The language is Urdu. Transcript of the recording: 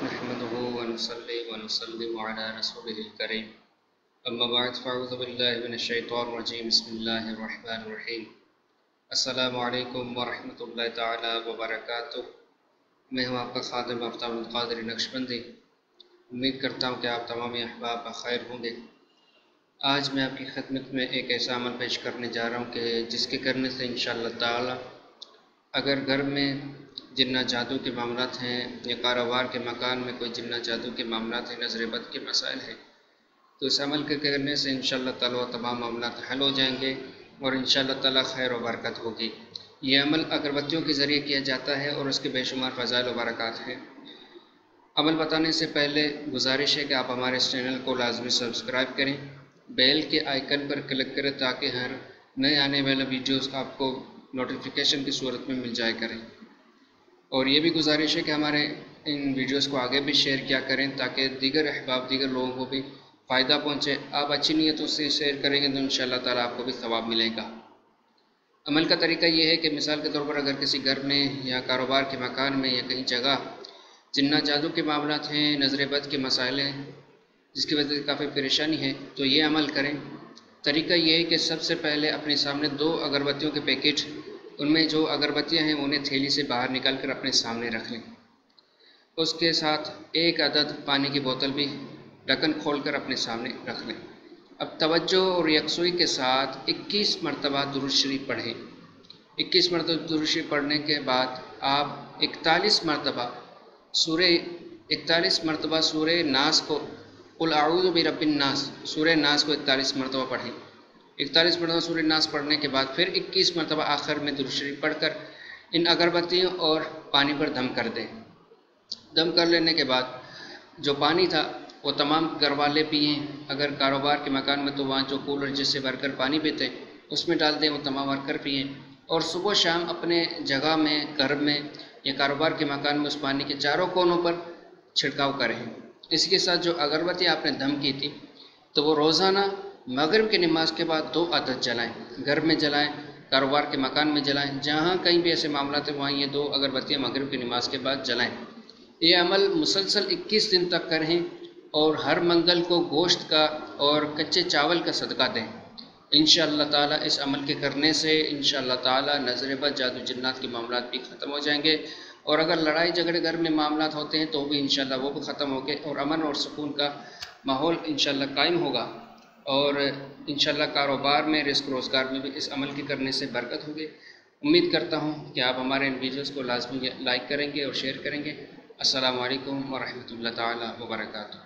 نحمده ونصلي ونسلم على رسوله الكريم اما بعد فاعوذ بالله من الشیطان الرجیم بسم اللہ الرحمن الرحیم السلام علیکم ورحمۃ اللہ تعالی وبرکاتہ۔ میں ہوں آپ کا خادم آفتاب القادری نقشبندی۔ امید کرتا ہوں کہ آپ تمام احباب بخیر ہوں گے۔ آج میں آپ کی خدمت میں ایک ایسا عمل پیش کرنے جا رہا ہوں کہ جس کے کرنے سے انشاءاللہ تعالی اگر گھر میں جنات جادو کے معاملات ہیں یا کاروبار کے مکان میں کوئی جنات جادو کے معاملات ہیں، نظر بد کے مسائل ہیں، تو اس عمل کے کرنے سے انشاءاللہ تعالی وہ تمام معاملات حل ہو جائیں گے اور انشاءاللہ تعالی خیر و برکت ہوگی۔ یہ عمل اگربتیوں کے ذریعے کیا جاتا ہے اور اس کے بے شمار فضائل و برکات ہیں۔ عمل بتانے سے پہلے گزارش ہے کہ آپ ہمارے اس چینل کو لازمی سبسکرائب کریں، بیل کے آئیکن پر کلک کریں تاکہ ہر نئے آنے والے ویڈیوز آپ کو نوٹیفیکیشن کی صورت میں مل جائے کریں۔ اور یہ بھی گزارش ہے کہ ہمارے ان ویڈیوز کو آگے بھی شیئر کیا کریں تاکہ دیگر احباب، دیگر لوگوں کو بھی فائدہ پہنچے۔ آپ اچھی نیتوں سے شیئر کریں گے تو انشاءاللہ تعالیٰ آپ کو بھی ثواب ملے گا۔ عمل کا طریقہ یہ ہے کہ مثال کے طور پر اگر کسی گھر میں یا کاروبار کے مکان میں یا کہیں جگہ جنات جادو کے معاملات ہیں، نظر بد کے مسائل ہیں، جس کی وجہ سے کافی پریشانی ہے، تو یہ عمل کریں۔ طریقہ یہ ہے کہ سب سے پہلے اپنے سامنے 2 اگربتیوں کے پیکٹ، ان میں جو اگربتیاں ہیں انہیں تھیلی سے باہر نکال کر اپنے سامنے رکھ لیں۔ اس کے ساتھ 1 عدد پانی کی بوتل بھی ڈھکن کھول کر اپنے سامنے رکھ لیں۔ اب توجہ اور یکسوئی کے ساتھ 21 مرتبہ درود شریف پڑھیں۔ 21 مرتبہ درود شریف پڑھنے کے بعد آپ 41 مرتبہ سورہ ناس کو، قل اعوذ برب الناس، سورہ ناس کو 41 مرتبہ پڑھیں۔ 41 مرتبہ سورہ ناس پڑھنے کے بعد پھر 21 مرتبہ آخر میں درود شریف پڑھ کر ان اگربتیوں اور پانی پر دم کر دیں۔ دم کر لینے کے بعد جو پانی تھا وہ تمام گھر والے پئیں۔ اگر کاروبار کے مکان میں تو وہاں جو کولر جس سے بھر کر پانی پیتے اس میں ڈال دیں، وہ تمام ورکر پئیں۔ اور صبح شام اپنے جگہ میں، گھر میں یا کاروبار کے مکان میں اس پانی کے چاروں کونوں پر چھڑکاؤ کریں۔ اس کے ساتھ جو اگربتی آپ نے دم کی تھی تو وہ روزانہ مغرب کی نماز کے بعد 2 عدد جلائیں۔ گھر میں جلائیں، کاروبار کے مکان میں جلائیں، جہاں کہیں بھی ایسے معاملات ہیں وہاں یہ 2 اگربتیاں مغرب کی نماز کے بعد جلائیں۔ یہ عمل مسلسل 21 دن تک کریں اور ہر منگل کو گوشت کا اور کچے چاول کا صدقہ دیں۔ انشاءاللہ تعالی اس عمل کے کرنے سے انشاءاللہ تعالی نظر بد، جادو جنات کے معاملات بھی ختم ہو جائیں گے، اور اگر لڑائی جھگڑے گھر میں معاملات ہوتے ہیں تو بھی انشاءاللہ وہ بھی ختم ہو گے اور امن اور سکون کا ماحول انشاءاللہ قائم ہوگا، اور انشاءاللہ کاروبار میں، رزق روزگار میں بھی اس عمل کے کرنے سے برکت ہوگی۔ امید کرتا ہوں کہ آپ ہمارے ان ویڈیوز کو لازمی لائک کریں گے اور شیئر کریں گے۔ السلام علیکم ورحمۃ اللہ تعالی وبرکاتہ۔